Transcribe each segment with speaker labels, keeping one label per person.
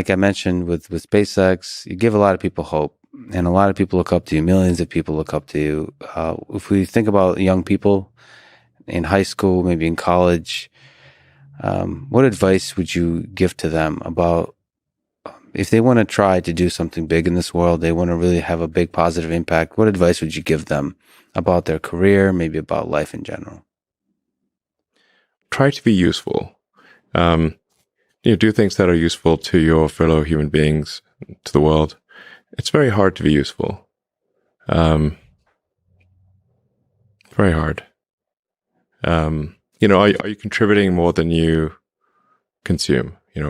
Speaker 1: Like I mentioned with SpaceX, you give a lot of people hope, and a lot of people look up to you. Millions of people look up to you. If we think about young people in high school, maybe in college, what advice would you give to them about if they want to try to do something big in this world, they want to really have a big positive impact? What advice would you give them about their career, maybe about life in general?
Speaker 2: Try to be useful. Do things that are useful to your fellow human beings, to the world. It's very hard to be useful. Very hard. Are you contributing more than you consume? Can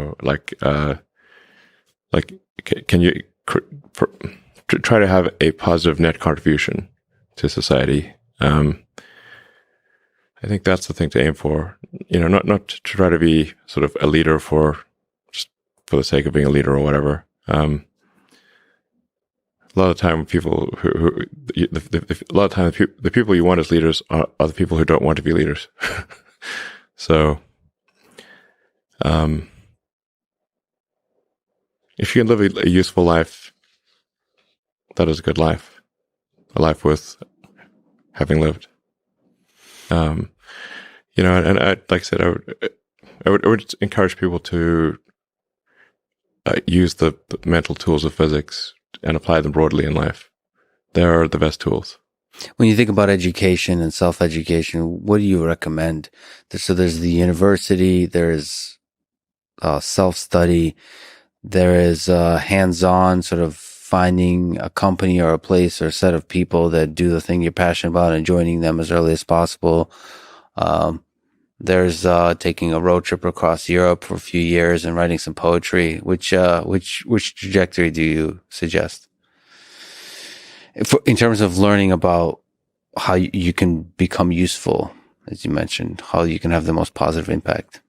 Speaker 2: you try to have a positive net contribution to society? I think that's the thing to aim for. Not to try to be sort of a leader just for the sake of being a leader or whatever. A lot of the time, the people you want as leaders are the people who don't want to be leaders. So, if you can live a useful life, that is a good life, a life worth having lived. And like I said, I would encourage people to use the mental tools of physics and apply them broadly in life. They are the best tools.
Speaker 1: When you think about education and self-education, what do you recommend? So there's the university, there's self-study, there is hands-on, sort of finding a company or a place or a set of people that do the thing you're passionate about and joining them as early as possible. There's taking a road trip across Europe for a few years and writing some poetry. Which trajectory do you suggest? In terms of learning about how you can become useful, as you mentioned, how you can have the most positive impact.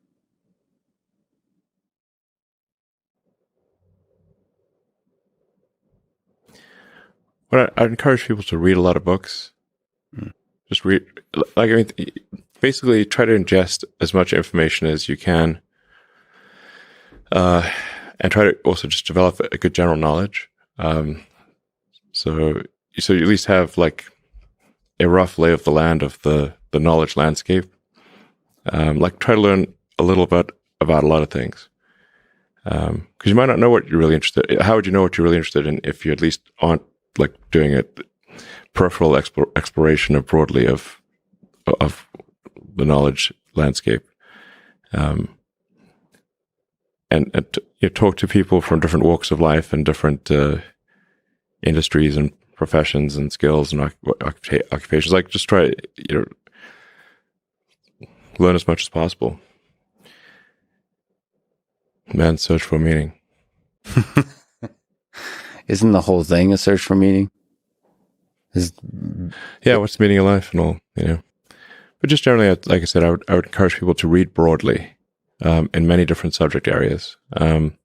Speaker 2: Well, I'd encourage people to read a lot of books. Just read, basically try to ingest as much information as you can, and try to also just develop a good general knowledge. So you at least have like a rough lay of the land of the knowledge landscape. Try to learn a little bit about a lot of things. Because you might not know what you're really interested in. How would you know what you're really interested in if you at least aren't like doing a peripheral exploration of broadly of the knowledge landscape? And talk to people from different walks of life and different industries and professions and skills and occupations. Like just try learn as much as possible. Man's search for meaning.
Speaker 1: Isn't the whole thing a search for meaning?
Speaker 2: Yeah, what's the meaning of life and all, But just generally, like I said, I would encourage people to read broadly in many different subject areas, and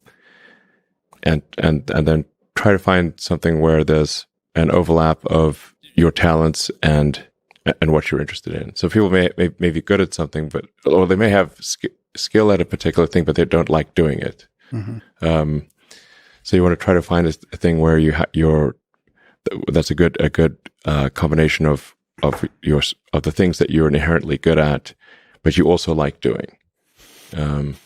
Speaker 2: then try to find something where there's an overlap of your talents and what you're interested in. So people may be good at something, or they may have skill at a particular thing, but they don't like doing it. Mm-hmm. So you want to try to find a thing where that's a good combination of the things that you're inherently good at, but you also like doing. And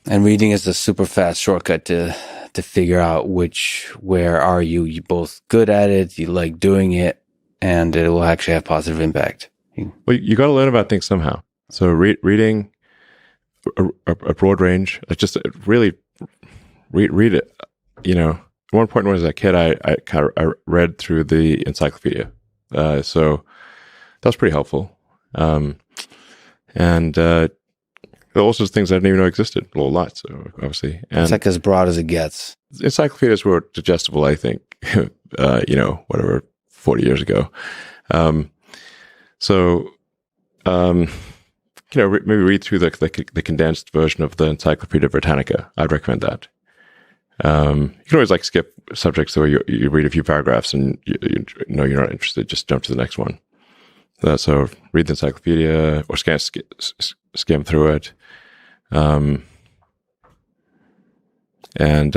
Speaker 1: reading is a super fast shortcut to figure out where are you both good at it, you like doing it, and it will actually have positive impact.
Speaker 2: Well, you got to learn about things somehow. So reading a broad range, just really read it. At one point when I was a kid, I read through the encyclopedia. So that was pretty helpful. And there are also things I didn't even know existed, a lot, so obviously. And
Speaker 1: it's like as broad as it gets.
Speaker 2: Encyclopedias were digestible, I think, 40 years ago. Maybe read through the condensed version of the Encyclopedia Britannica. I'd recommend that. You can always skip subjects where you read a few paragraphs and you know you're not interested, just jump to the next one. So read the encyclopedia or skim through it. And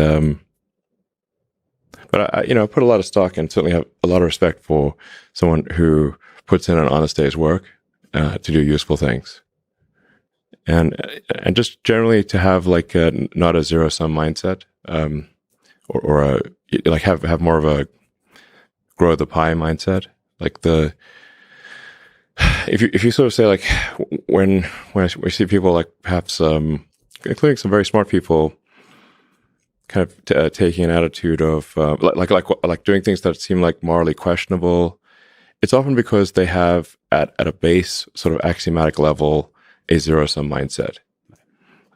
Speaker 2: but I put a lot of stock and certainly have a lot of respect for someone who puts in an honest day's work to do useful things, and just generally to have like not a zero sum mindset, or like have more of a grow the pie mindset. Like if you sort of say like when we see people like perhaps including some very smart people kind of taking an attitude of like doing things that seem like morally questionable, it's often because they have at a base sort of axiomatic level a zero sum mindset,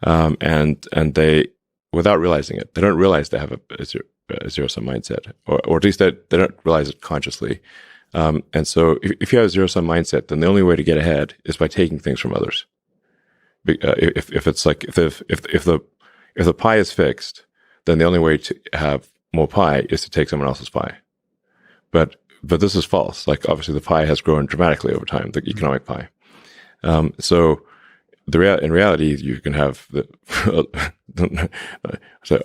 Speaker 2: and they, without realizing it, they don't realize they have a zero sum mindset, or at least they don't realize it consciously. And so if you have a zero sum mindset, then the only way to get ahead is by taking things from others. If it's like if the pie is fixed, then the only way to have more pie is to take someone else's pie. But this is false. Like obviously the pie has grown dramatically over time, the economic pie. So in reality, you can have so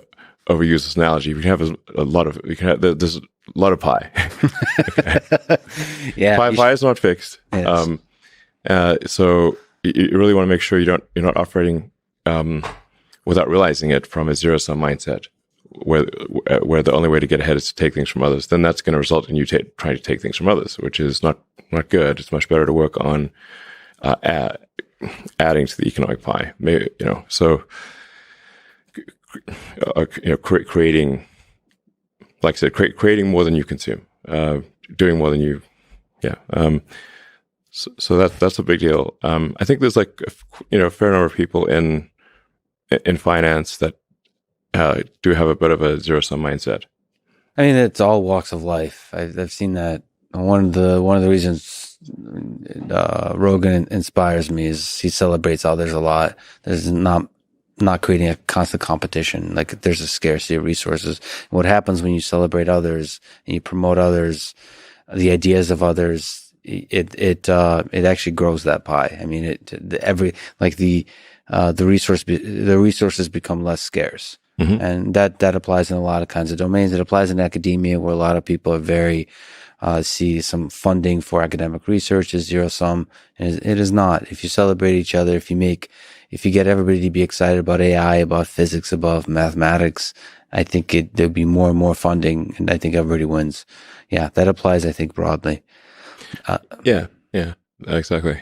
Speaker 2: overuse this analogy. You can have there's a lot of pie.
Speaker 1: Yeah,
Speaker 2: pie is not fixed.
Speaker 1: Yes.
Speaker 2: So you really want to make sure you're not operating without realizing it from a zero sum mindset, where the only way to get ahead is to take things from others. Then that's going to result in you trying to take things from others, which is not good. It's much better to work on adding to the economic pie. Maybe, so creating, like I said, creating more than you consume, doing more than you, yeah. So that's a big deal. I think there's like a fair number of people in finance that do have a bit of a zero sum mindset.
Speaker 1: I mean, it's all walks of life. I've seen that. One of the reasons Rogan inspires me is he celebrates others a lot. There's not creating a constant competition. Like there's a scarcity of resources. And what happens when you celebrate others and you promote others, the ideas of others, it actually grows that pie. I mean, the resources become less scarce. Mm-hmm. And that applies in a lot of kinds of domains. It applies in academia, where a lot of people are very see some funding for academic research is zero sum, and it is not. If you celebrate each other, if you get everybody to be excited about AI, about physics, about mathematics, I think there'll be more and more funding, and I think everybody wins. Yeah, that applies, I think, broadly.
Speaker 2: Yeah, exactly.